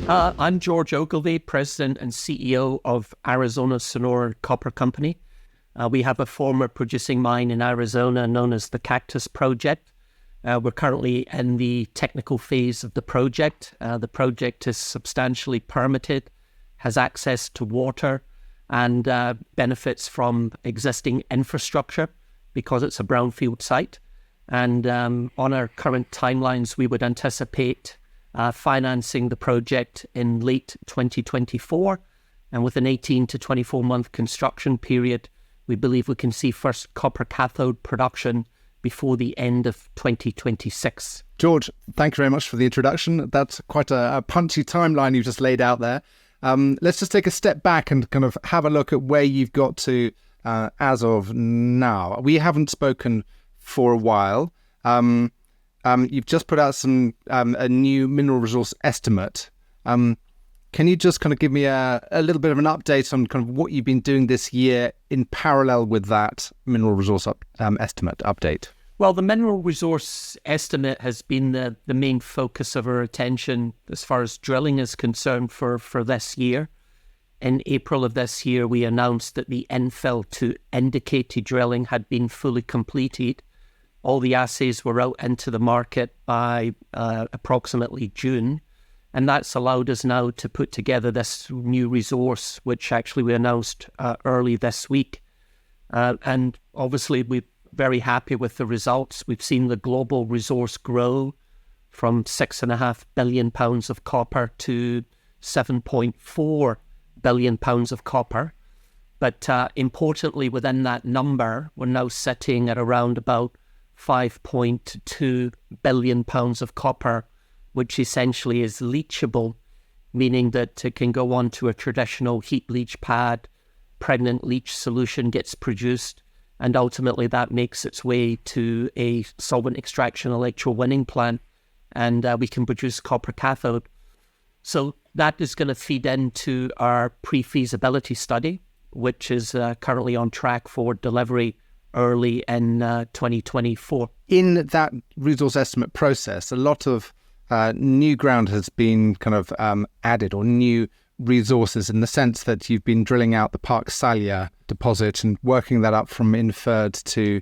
I'm George Ogilvie, President and CEO of Arizona's Sonoran Copper Company. We have a former producing mine in Arizona known as the Cactus project. We're currently in the technical phase of the project. The project is substantially permitted, has access to water, and benefits from existing infrastructure because it's a brownfield site. And on our current timelines, we would anticipate financing the project in late 2024. And with an 18 to 24 month construction period, we believe we can see first copper cathode production before the end of 2026. George, thank you very much for the introduction. That's quite a punchy timeline you've just laid out there. Let's just take a step back and kind of have a look at where you've got to as of now. We haven't spoken for a while. You've just put out a new mineral resource estimate. Can you just kind of give me a little bit of an update on kind of what you've been doing this year in parallel with that mineral resource estimate update? Well, the mineral resource estimate has been the main focus of our attention as far as drilling is concerned for this year. In April of this year, we announced that the infill to indicated drilling had been fully completed. All the assays were out into the market by approximately June. And that's allowed us now to put together this new resource, which actually we announced early this week. And obviously, we're very happy with the results. We've seen the global resource grow from 6.5 billion pounds of copper to 7.4 billion pounds of copper. But importantly, within that number, we're now sitting at around about 5.2 billion pounds of copper, which essentially is leachable, meaning that it can go on to a traditional heap leach pad, pregnant leach solution gets produced, and ultimately that makes its way to a solvent extraction electrowinning plant, and we can produce copper cathode. So that is going to feed into our pre-feasibility study, which is currently on track for delivery early in 2024. In that resource estimate process, a lot of new ground has been kind of added, or new resources, in the sense that you've been drilling out the Park Salia deposit and working that up from inferred to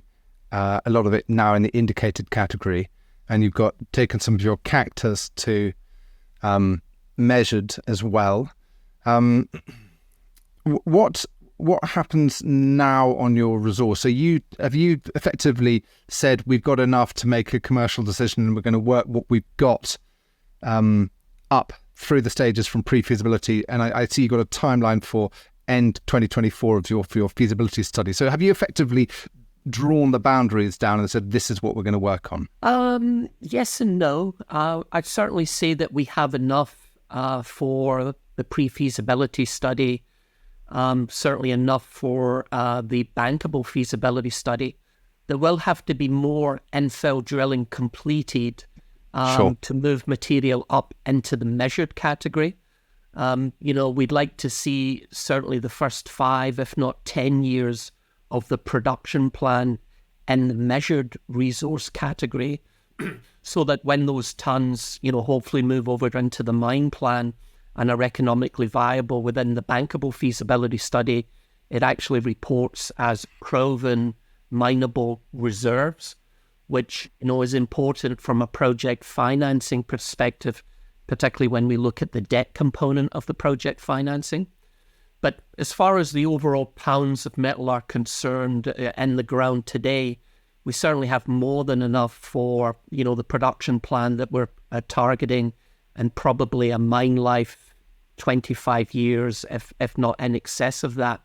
a lot of it now in the indicated category. And you've got taken some of your Cactus to measured as well. What happens now on your resource? So have you effectively said we've got enough to make a commercial decision and we're going to work what we've got up through the stages from pre-feasibility? And I see you've got a timeline for end 2024 for your feasibility study. So have you effectively drawn the boundaries down and said this is what we're going to work on? Yes and no. I'd certainly say that we have enough for the pre-feasibility study. Certainly enough for the bankable feasibility study. There will have to be more infill drilling completed to move material up into the measured category. We'd like to see certainly the first 5, if not 10 years of the production plan in the measured resource category so that when those tons, hopefully move over into the mine plan and are economically viable within the bankable feasibility study, it actually reports as proven mineable reserves, which is important from a project financing perspective, particularly when we look at the debt component of the project financing. But as far as the overall pounds of metal are concerned in the ground today, we certainly have more than enough for the production plan that we're targeting, and probably a mine life 25 years, if not in excess of that.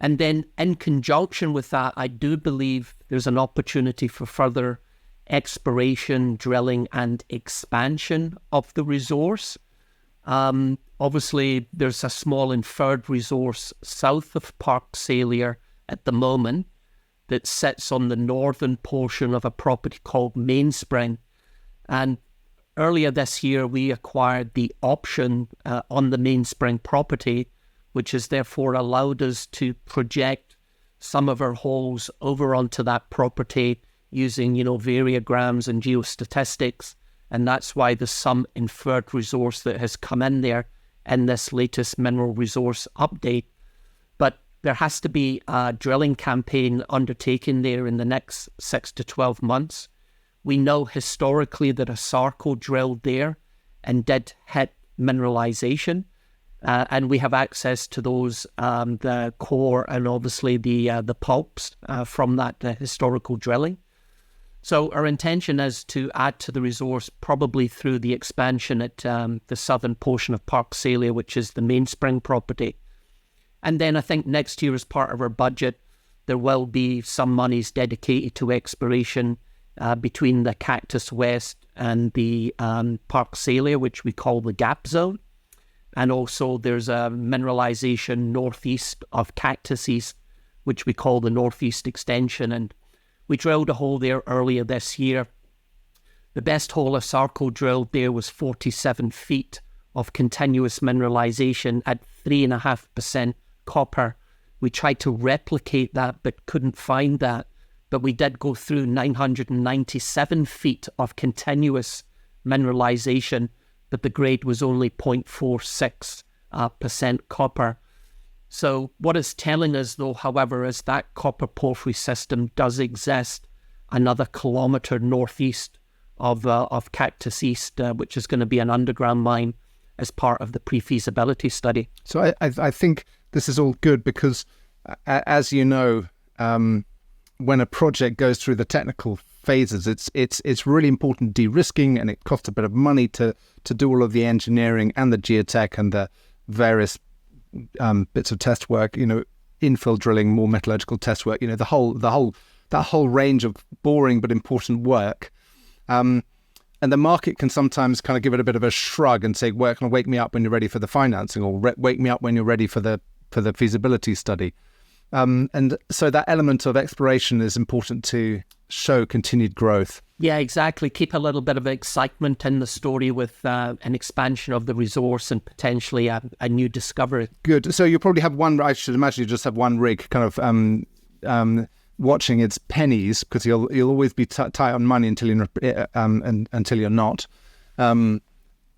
And then in conjunction with that, I do believe there's an opportunity for further exploration, drilling, and expansion of the resource. Obviously, there's a small inferred resource south of Park Salia at the moment that sits on the northern portion of a property called Mainspring. And earlier this year, we acquired the option on the Mainspring property, which has therefore allowed us to project some of our holes over onto that property using, variograms and geostatistics And that's why there's some inferred resource that has come in there in this latest mineral resource update. But there has to be a drilling campaign undertaken there in the next 6 to 12 months. We know historically that ASCU drilled there and did hit mineralization. And we have access to those, the core and obviously the pulps from that historical drilling. So our intention is to add to the resource probably through the expansion at the southern portion of Park Salia, which is the mainspring property. And then I think next year, as part of our budget, there will be some monies dedicated to exploration between the Cactus West and the Park Salia, which we call the Gap Zone. And also there's a mineralization northeast of Cactus East, which we call the Northeast Extension. And we drilled a hole there earlier this year. The best hole ASCU drilled there was 47 feet of continuous mineralization at 3.5% copper. We tried to replicate that but couldn't find that. But we did go through 997 feet of continuous mineralization, but the grade was only 0.46% copper. So what it's telling us, though, however, is that copper porphyry system does exist another kilometre northeast of Cactus East, which is going to be an underground mine as part of the pre-feasibility study. So I think this is all good because, as you know, when a project goes through the technical phases, it's really important de-risking, and it costs a bit of money to do all of the engineering and the geotech and the various bits of test work, infill drilling, more metallurgical test work, that whole range of boring but important work. And the market can sometimes kind of give it a bit of a shrug and say, well, wake me up when you're ready for the financing, or wake me up when you're ready for the feasibility study. And so that element of exploration is important to show continued growth. Yeah, exactly. Keep a little bit of excitement in the story with an expansion of the resource and potentially a new discovery. Good. So you'll probably have one, I should imagine you just have one rig kind of watching its pennies, because you'll always be tight on money until you're not. So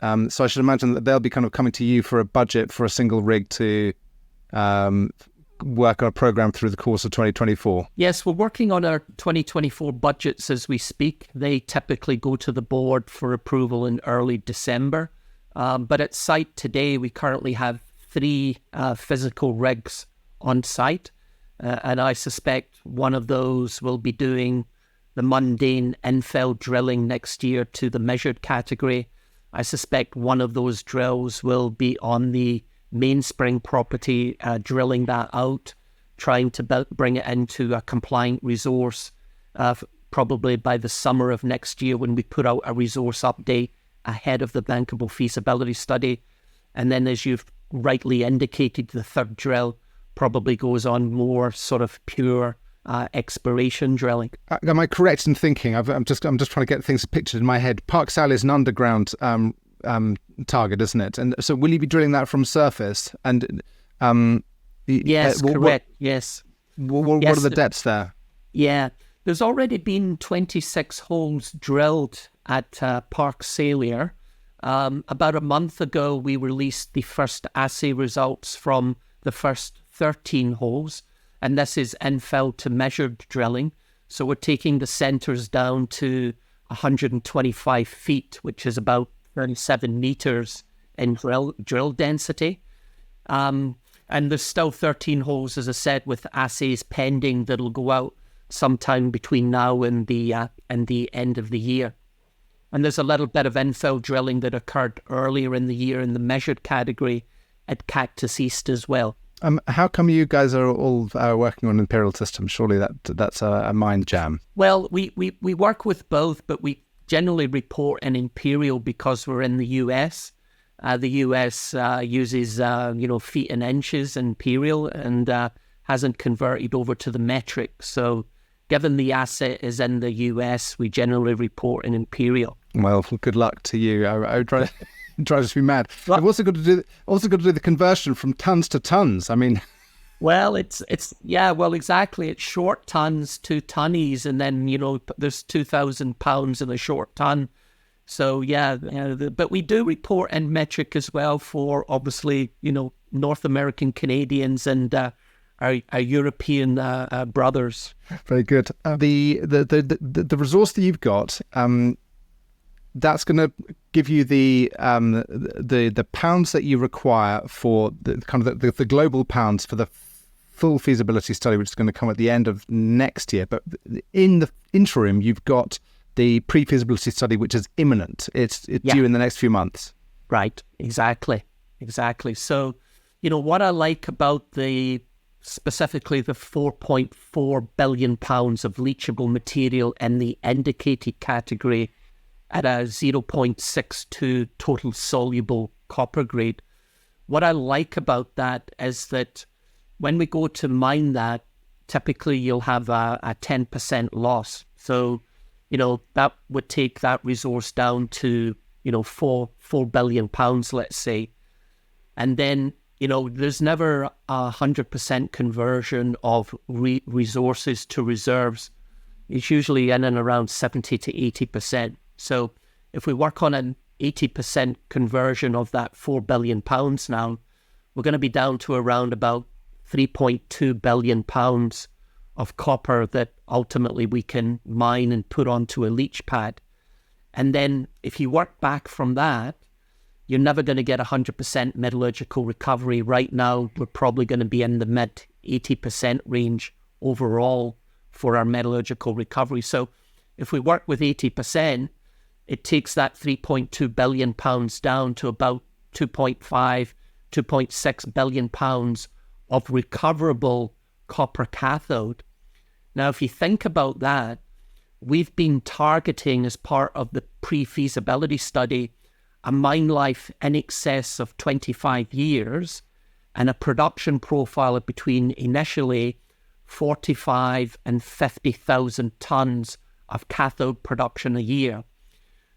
I should imagine that they'll be kind of coming to you for a budget for a single rig to work on a program through the course of 2024. Yes, we're working on our 2024 budgets as we speak. They typically go to the board for approval in early December. But at site today, we currently have 3 physical rigs on site. And I suspect one of those will be doing the mundane infill drilling next year to the measured category. I suspect one of those drills will be on the mainspring property, drilling that out, trying to bring it into a compliant resource, probably by the summer of next year when we put out a resource update ahead of the bankable feasibility study. And then, as you've rightly indicated, the third drill probably goes on more sort of pure exploration drilling. Am I correct in thinking? I'm just trying to get things pictured in my head. Park Salia is an underground target, isn't it? And so will you be drilling that from surface? And yes, correct. Yes. What are the depths there? Yeah, there's already been 26 holes drilled at Park Salia. About a month ago, we released the first assay results from the first 13 holes, and this is infill to measured drilling. So we're taking the centres down to 125 feet, which is about 37 meters in drill density. And there's still 13 holes, as I said, with assays pending that'll go out sometime between now and the end of the year. And there's a little bit of infill drilling that occurred earlier in the year in the measured category at Cactus East as well. How come you guys are all working on Imperial systems? Surely that's a mind jam. Well, we work with both, but we generally report in Imperial because we're in the US. The US uses feet and inches Imperial and hasn't converted over to the metric. So given the asset is in the US, we generally report in Imperial. Well, good luck to you. I would try. Drives me mad. Well, I've also got to do the conversion from tons to tons. I mean, well, exactly. It's short tons to tonnies, and then there's 2,000 pounds in a short ton, So but we do report in metric as well for obviously, North American Canadians and our European brothers. Very good. The resource that you've got, that's going to give you the pounds that you require for the global pounds for the full feasibility study, which is going to come at the end of next year. But in the interim, you've got the pre-feasibility study, which is imminent. It's due in the next few months. Right. Exactly. So, what I like about specifically the 4.4 billion pounds of leachable material in the indicated category at a 0.62 total soluble copper grade. What I like about that is that when we go to mine that, typically you'll have a 10% loss. So, that would take that resource down to, 4 billion pounds, let's say. And then, there's never 100% conversion of resources to reserves. It's usually in and around 70 to 80%. So if we work on an 80% conversion of that 4 billion pounds now, we're going to be down to around about 3.2 billion pounds of copper that ultimately we can mine and put onto a leach pad. And then if you work back from that, you're never going to get 100% metallurgical recovery. Right now, we're probably going to be in the mid 80% range overall for our metallurgical recovery. So if we work with 80%, it takes that 3.2 billion pounds down to about 2.6 billion pounds of recoverable copper cathode. Now, if you think about that, we've been targeting as part of the pre-feasibility study a mine life in excess of 25 years and a production profile of between initially 45 and 50,000 tons of cathode production a year.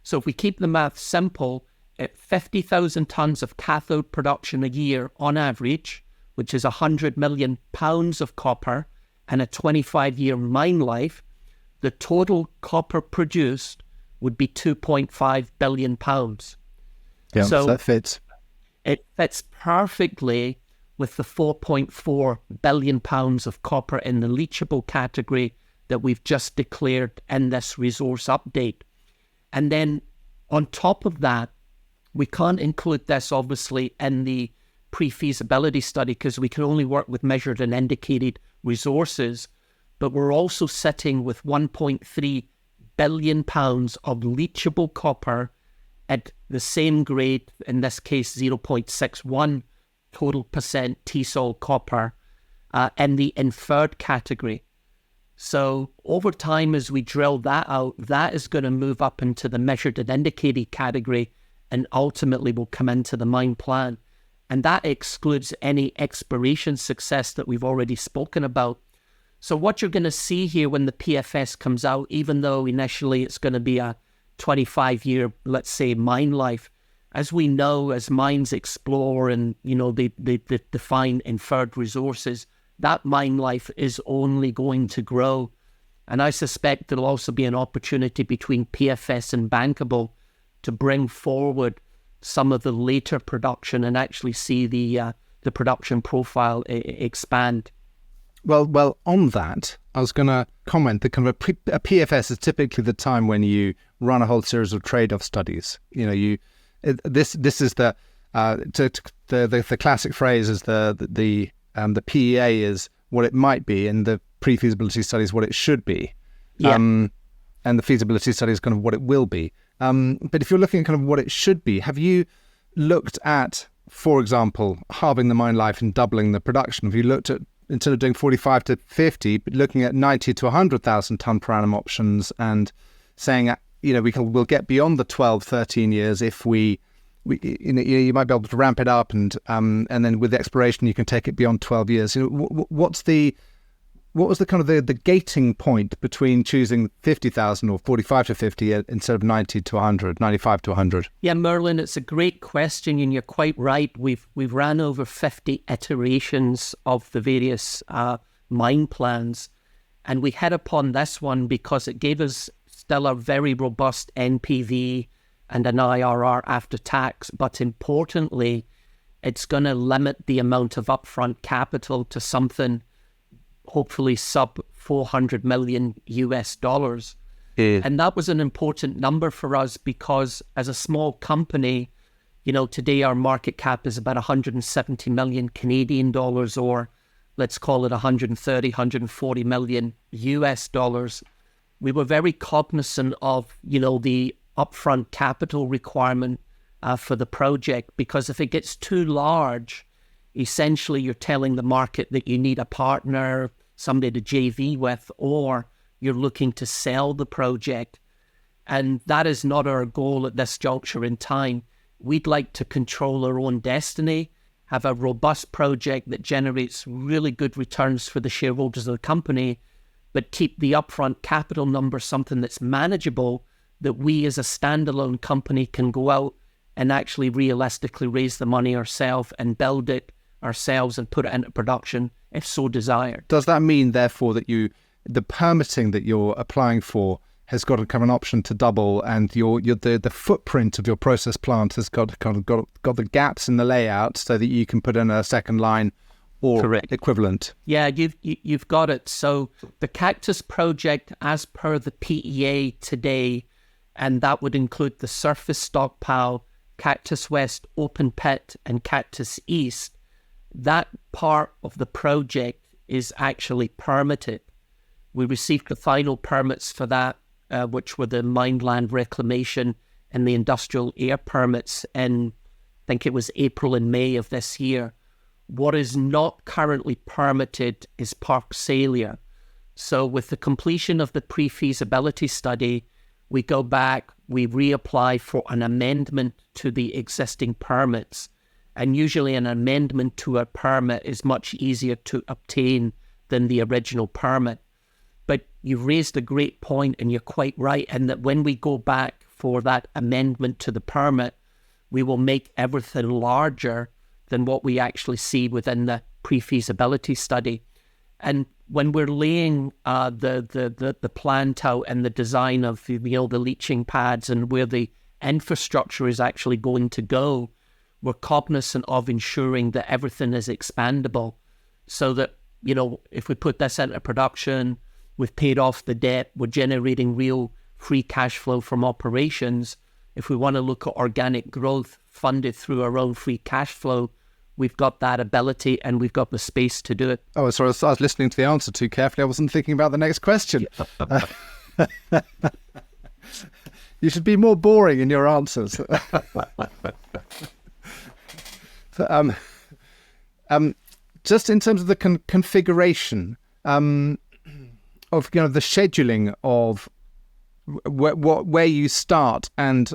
So if we keep the math simple, at 50,000 tons of cathode production a year on average, which is 100 million pounds of copper and a 25-year mine life, the total copper produced would be 2.5 billion pounds. Yeah, so that fits. It fits perfectly with the 4.4 billion pounds of copper in the leachable category that we've just declared in this resource update. And then on top of that, we can't include this obviously in the pre-feasibility study because we can only work with measured and indicated resources, but we're also sitting with 1.3 billion pounds of leachable copper at the same grade, in this case 0.61 total percent T-sol copper in the inferred category. So over time, as we drill that out, that is going to move up into the measured and indicated category and ultimately will come into the mine plan. And that excludes any exploration success that we've already spoken about. So what you're going to see here when the PFS comes out, even though initially it's going to be a 25-year, let's say, mine life, as we know, as mines explore and, they define inferred resources, that mine life is only going to grow. And I suspect there'll also be an opportunity between PFS and bankable to bring forward some of the later production and actually see the production profile expand. Well, on that, I was going to comment that kind of a PFS is typically the time when you run a whole series of trade-off studies. This is the classic phrase is the PEA is what it might be, and the pre-feasibility study is what it should be. Yeah. And the feasibility study is kind of what it will be. But if you're looking at kind of what it should be, have you looked at, for example, halving the mine life and doubling the production? Have you looked at, instead of doing 45 to 50, but looking at 90 to 100,000 ton per annum options and saying, we'll get beyond the 12, 13 years if you might be able to ramp it up and then with the exploration you can take it beyond 12 years. What was the kind of the gating point between choosing 50,000 or 45 to 50 instead of 90 to 100, 95 to 100? Yeah, Merlin, it's a great question, and you're quite right. We've ran over 50 iterations of the various mine plans, and we hit upon this one because it gave us still a very robust NPV and an IRR after tax. But importantly, it's going to limit the amount of upfront capital to something hopefully sub $400 million US dollars. Yeah. And that was an important number for us because as a small company, today our market cap is about 170 million Canadian dollars, or let's call it 130, 140 million US dollars. We were very cognizant of, the upfront capital requirement for the project, because if it gets too large, essentially you're telling the market that you need a partner, somebody to JV with, or you're looking to sell the project. And that is not our goal at this juncture in time. We'd like to control our own destiny, have a robust project that generates really good returns for the shareholders of the company, but keep the upfront capital number something that's manageable, that we as a standalone company can go out and actually realistically raise the money ourselves and build it ourselves and put it into production if so desired. Does that mean, therefore, that the permitting that you're applying for has got to come an option to double, and the footprint of your process plant has got the gaps in the layout so that you can put in a second line or Correct. Equivalent? Yeah, you've got it. So the Cactus project, as per the PEA today, and that would include the surface stockpile, Cactus West open pit, and Cactus East, that part of the project is actually permitted. We received the final permits for that, which were the mined land reclamation and the industrial air permits in, I think it was April and May of this year. What is not currently permitted is Parksalia. So with the completion of the pre-feasibility study, we go back, we reapply for an amendment to the existing permits. And usually an amendment to a permit is much easier to obtain than the original permit. But you've raised a great point, and you're quite right in that when we go back for that amendment to the permit, we will make everything larger than what we actually see within the pre-feasibility study. And when we're laying the plant out and the design of the leaching pads and where the infrastructure is actually going to go, we're cognizant of ensuring that everything is expandable, so that, if we put this into production, we've paid off the debt, we're generating real free cash flow from operations. If we want to look at organic growth funded through our own free cash flow, we've got that ability and we've got the space to do it. Oh, sorry, I was listening to the answer too carefully. I wasn't thinking about the next question. You should be more boring in your answers. Just in terms of the configuration of the scheduling of where you start and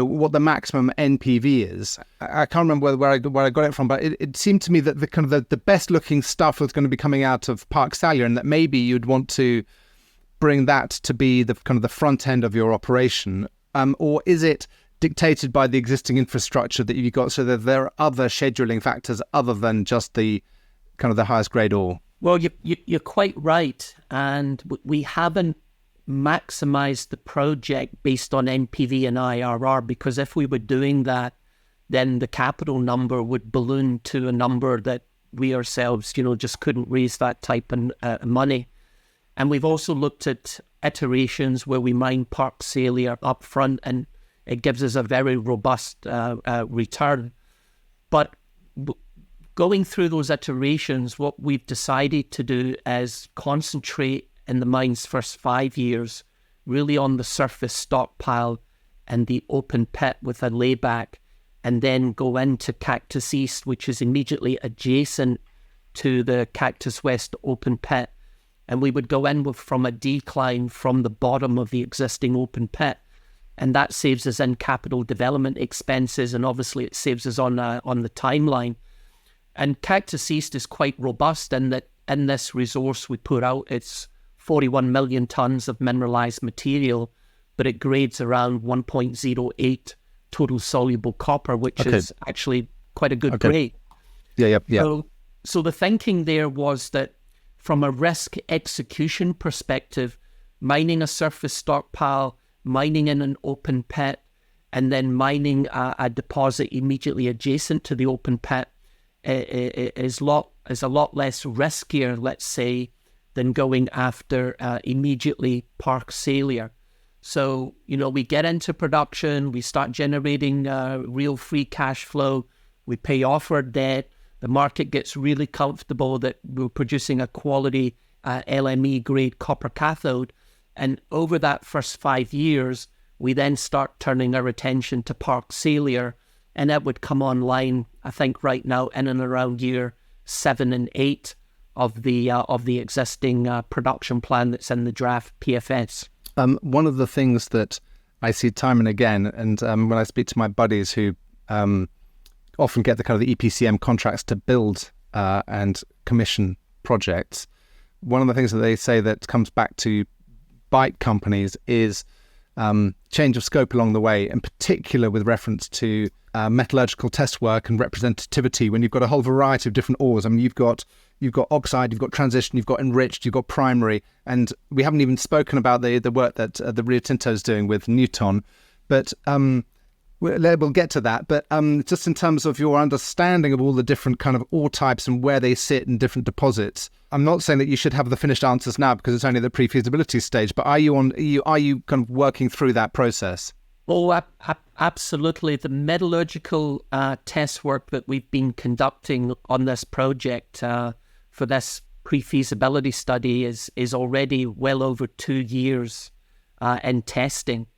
what the maximum NPV is. I can't remember where I got it from, but it seemed to me that the best looking stuff was going to be coming out of Parksalia, and that maybe you'd want to bring that to be the front end of your operation, or is it dictated by the existing infrastructure that you've got, so that there are other scheduling factors other than just the the highest grade ore? Well, you're quite right, and we haven't maximized the project based on NPV and IRR, because if we were doing that, then the capital number would balloon to a number that we ourselves, just couldn't raise that type of money. And we've also looked at iterations where we mine Parksalia up front, and it gives us a very robust return. But going through those iterations, what we've decided to do is concentrate in the mine's first 5 years really on the surface stockpile and the open pit with a layback, and then go into Cactus East, which is immediately adjacent to the Cactus West open pit. And we would go in from a decline from the bottom of the existing open pit. And that saves us in capital development expenses, and obviously it saves us on the timeline. And Cactus East is quite robust in that in this resource we put out, it's 41 million tons of mineralized material, but it grades around 1.08 total soluble copper, which is actually quite a good grade. Yeah. So the thinking there was that from a risk execution perspective, mining a surface stockpile, mining in an open pit, and then mining a deposit immediately adjacent to the open pit is a lot less riskier, let's say, than going after immediately Park Salyer. So, we get into production, we start generating real free cash flow, we pay off our debt, the market gets really comfortable that we're producing a quality LME grade copper cathode. And over that first 5 years, we then start turning our attention to Park Salyer, and that would come online, I think, right now in and around year 7 and 8 of the existing production plan that's in the draft PFS. One of the things that I see time and again, and when I speak to my buddies who often get the kind of the EPCM contracts to build and commission projects, one of the things that they say that comes back to bite companies is change of scope along the way, in particular with reference to metallurgical test work and representativity when you've got a whole variety of different ores. I mean, you've got oxide, you've got transition, you've got enriched, you've got primary, and we haven't even spoken about the work that the Rio Tinto is doing with Newton, but we'll get to that. But just in terms of your understanding of all the different kind of ore types and where they sit in different deposits, I'm not saying that you should have the finished answers now because it's only the pre-feasibility stage, but are you kind of working through that process? Oh, absolutely. The metallurgical test work that we've been conducting on this project for this pre-feasibility study is already well over 2 years in testing.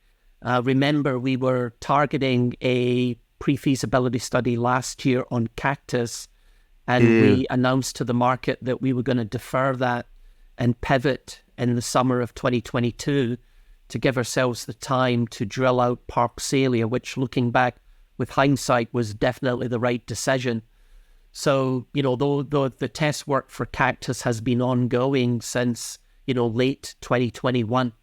Remember, we were targeting a pre-feasibility study last year on Cactus, and we announced to the market that we were going to defer that and pivot in the summer of 2022 to give ourselves the time to drill out Park Salyer, which, looking back with hindsight, was definitely the right decision. So, though the test work for Cactus has been ongoing since, late 2021.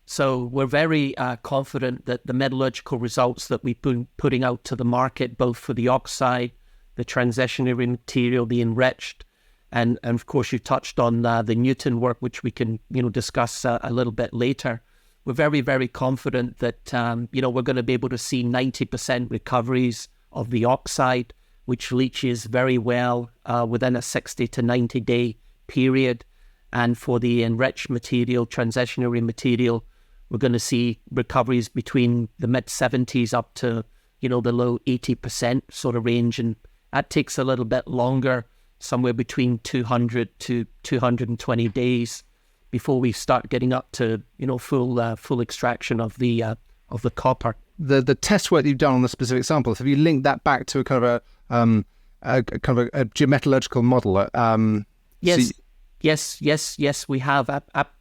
So we're very confident that the metallurgical results that we've been putting out to the market, both for the oxide, the transitionary material, the enriched, and of course you touched on the Newton work, which we can discuss a little bit later. We're very, very confident that we're going to be able to see 90% recoveries of the oxide, which leaches very well within a 60 to 90 day period. And for the enriched material, transitionary material, we're going to see recoveries between the mid-70s up to, the low 80% sort of range. And that takes a little bit longer, somewhere between 200 to 220 days before we start getting up to, full extraction of the copper. The test work you've done on the specific samples, have you linked that back to a kind of a geometallurgical model? Yes. Yes, we have.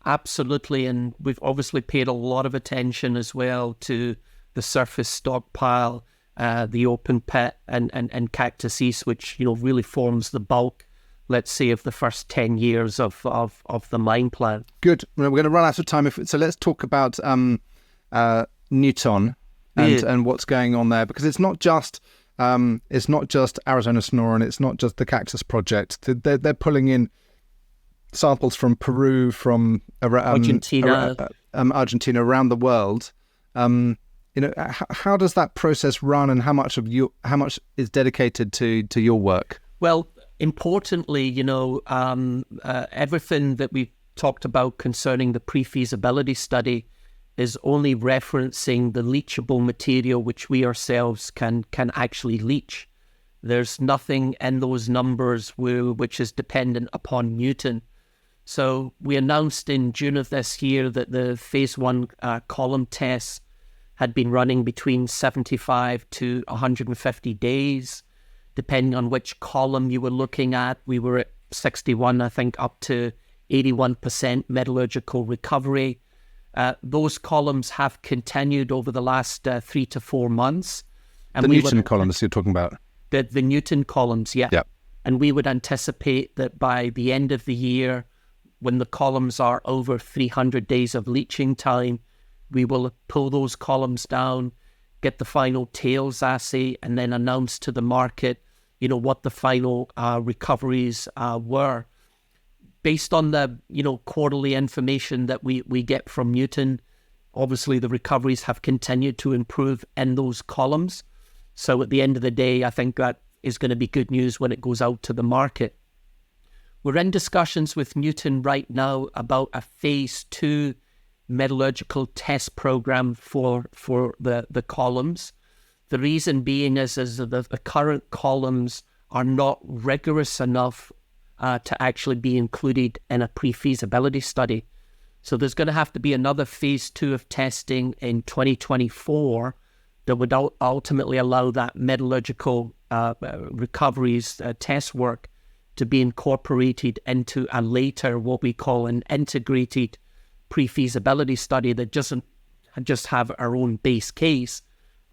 Absolutely. And we've obviously paid a lot of attention as well to the surface stockpile, the open pit and Cactus East, which, really forms the bulk, let's say, of the first 10 years of the mine plan. Good. We're going to run out of time. So let's talk about Newton and what's going on there, because it's not just Arizona Sonoran, it's not just the Cactus project. They're pulling in samples from Peru, from Argentina, around the world. How does that process run, and how much is dedicated to your work? Well, importantly, everything that we've talked about concerning the pre-feasibility study is only referencing the leachable material which we ourselves can actually leach. There's nothing in those numbers which is dependent upon Newton. So we announced in June of this year that the phase 1 column tests had been running between 75 to 150 days, depending on which column you were looking at. We were at 61, I think, up to 81% metallurgical recovery. Those columns have continued over the last 3 to 4 months. And the Newton columns you're talking about? The Newton columns, yeah. And we would anticipate that by the end of the year, when the columns are over 300 days of leaching time, we will pull those columns down, get the final tails assay, and then announce to the market, what the final recoveries were. Based on the, quarterly information that we get from Newton, Obviously, the recoveries have continued to improve in those columns. So at the end of the day, I think that is going to be good news when it goes out to the market. We're in discussions with Newton right now about a phase 2 metallurgical test program for the columns. The reason being is the current columns are not rigorous enough to actually be included in a pre-feasibility study. So there's going to have to be another phase 2 of testing in 2024 that would ultimately allow that metallurgical recoveries test work to be incorporated into a later, what we call an integrated pre-feasibility study that doesn't just have our own base case,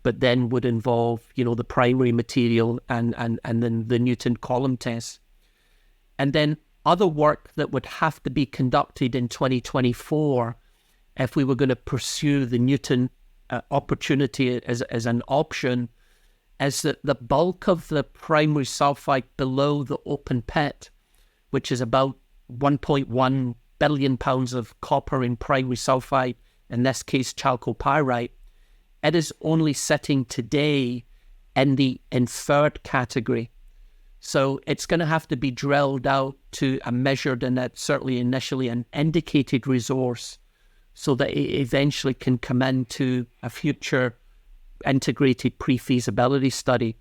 but then would involve, the primary material and then the Newton column test. And then other work that would have to be conducted in 2024 if we were going to pursue the Newton opportunity as an option is that the bulk of the primary sulfide below the open pit, which is about 1.1 billion pounds of copper in primary sulfide, in this case chalcopyrite, it is only sitting today in the inferred category. So it's going to have to be drilled out to a measured and certainly initially an indicated resource so that it eventually can come into a future integrated pre-feasibility study.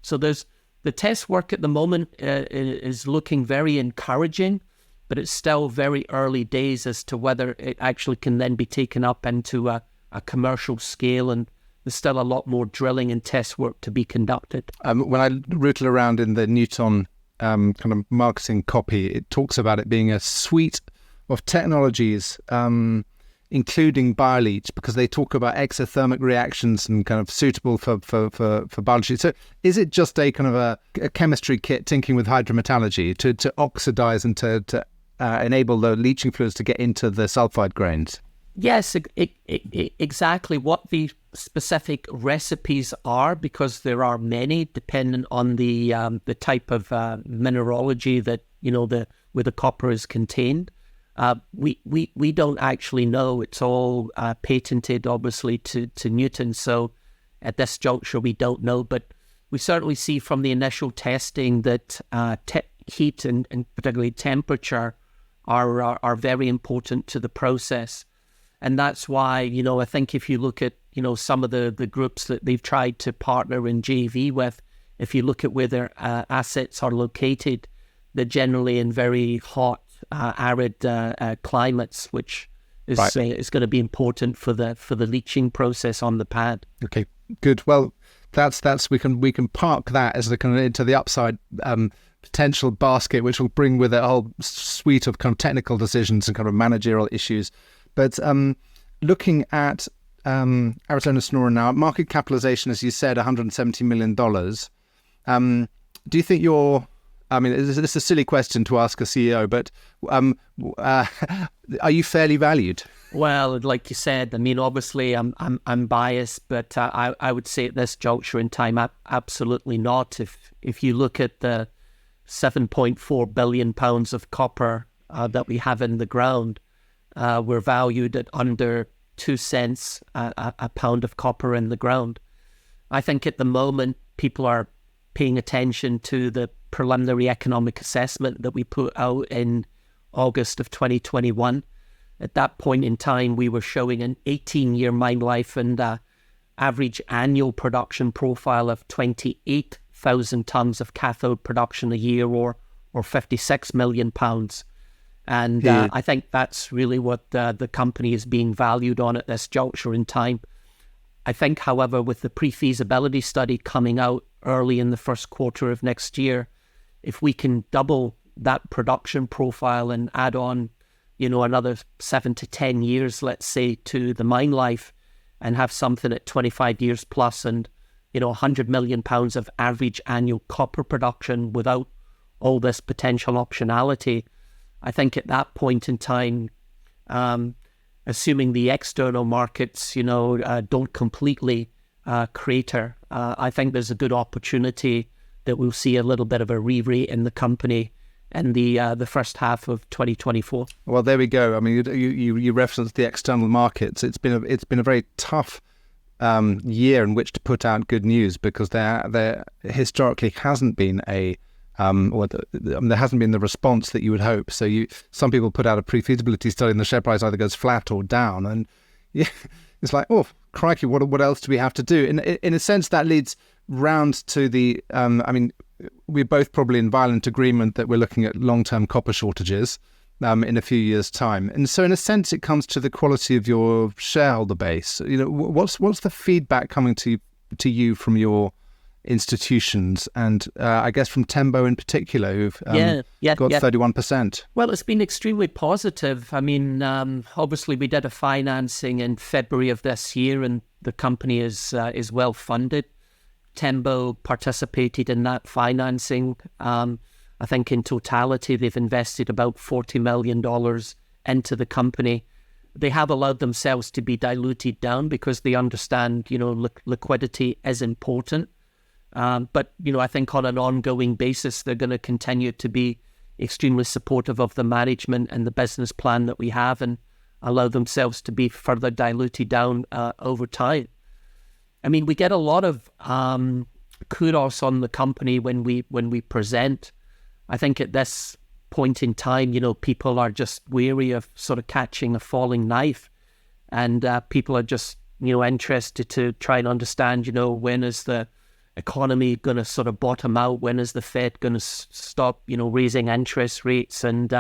So there's the test work at the moment is looking very encouraging, but it's still very early days as to whether it actually can then be taken up into a commercial scale, and there's still a lot more drilling and test work to be conducted. When I rootle around in the Newton kind of marketing copy, it talks about it being a suite of technologies, including bioleach, because they talk about exothermic reactions and kind of suitable for biology. So is it just a kind of a chemistry kit tinkering with hydrometallurgy to oxidize and to enable the leaching fluids to get into the sulfide grains? Yes, exactly what the specific recipes are, because there are many depending on the type of mineralogy that where the copper is contained. We don't actually know. It's all patented, obviously, to Newton. So at this juncture, we don't know. But we certainly see from the initial testing that heat and particularly temperature are very important to the process. And that's why, I think if you look at, some of the groups that they've tried to partner in JV with, if you look at where their assets are located, they're generally in very hot, arid climates, which is is going to be important for the leaching process on the pad. Okay, good. Well, that's we can park that as the kind of into the upside potential basket, which will bring with it a whole suite of kind of technical decisions and kind of managerial issues. But looking at Arizona Sonoran now, market capitalization, as you said, $170 million. Do you think you're... I mean, this is a silly question to ask a CEO, but are you fairly valued? Well, like you said, I mean, obviously I'm biased, but I would say at this juncture in time, absolutely not. If you look at the 7.4 billion pounds of copper that we have in the ground, we're valued at under 2 cents a pound of copper in the ground. I think at the moment people are paying attention to the preliminary economic assessment that we put out in August of 2021. At that point in time, we were showing an 18-year mine life and average annual production profile of 28,000 tons of cathode production a year, or 56 million pounds. And I think that's really what the company is being valued on at this juncture in time. I think, however, with the pre-feasibility study coming out early in the first quarter of next year, if we can double that production profile and add on, another 7 to 10 years, let's say, to the mine life, and have something at 25 years plus and, 100 million pounds of average annual copper production without all this potential optionality, I think at that point in time, assuming the external markets, don't completely crater, I think there's a good opportunity that we'll see a little bit of a re-rate in the company in the first half of 2024. Well, there we go. I mean, you referenced the external markets. It's been a very tough year in which to put out good news, because there historically hasn't been there hasn't been the response that you would hope. So some people put out a pre-feasibility study and the share price either goes flat or down, and yeah, it's like, oh crikey, what else do we have to do? In a sense, that leads round to the I mean, we're both probably in violent agreement that we're looking at long-term copper shortages in a few years' time, and so in a sense, it comes to the quality of your shareholder base. You know, what's the feedback coming to you from your institutions, and I guess from Tembo in particular, who've got 31%. Well, it's been extremely positive. I mean, obviously we did a financing in February of this year, and the company is well funded. Tembo participated in that financing. I think in totality they've invested about $40 million into the company. They have allowed themselves to be diluted down because they understand, liquidity is important. But, I think on an ongoing basis, they're going to continue to be extremely supportive of the management and the business plan that we have, and allow themselves to be further diluted down over time. I mean, we get a lot of kudos on the company when we present. I think at this point in time, people are just weary of sort of catching a falling knife, and people are just, interested to try and understand, when is the economy going to sort of bottom out? When is the Fed going to stop, raising interest rates? And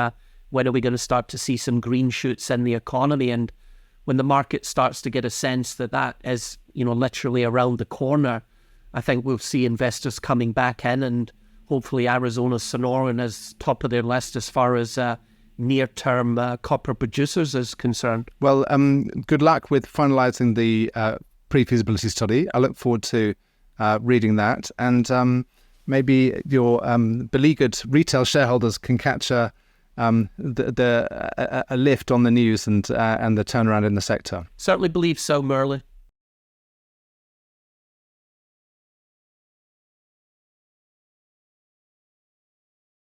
when are we going to start to see some green shoots in the economy? And when the market starts to get a sense that is, literally around the corner, I think we'll see investors coming back in, and hopefully Arizona Sonoran is top of their list as far as near-term copper producers is concerned. Well, good luck with finalising the pre-feasibility study. I look forward to reading that, and maybe your beleaguered retail shareholders can catch a lift on the news and the turnaround in the sector. Certainly believe so, Merle.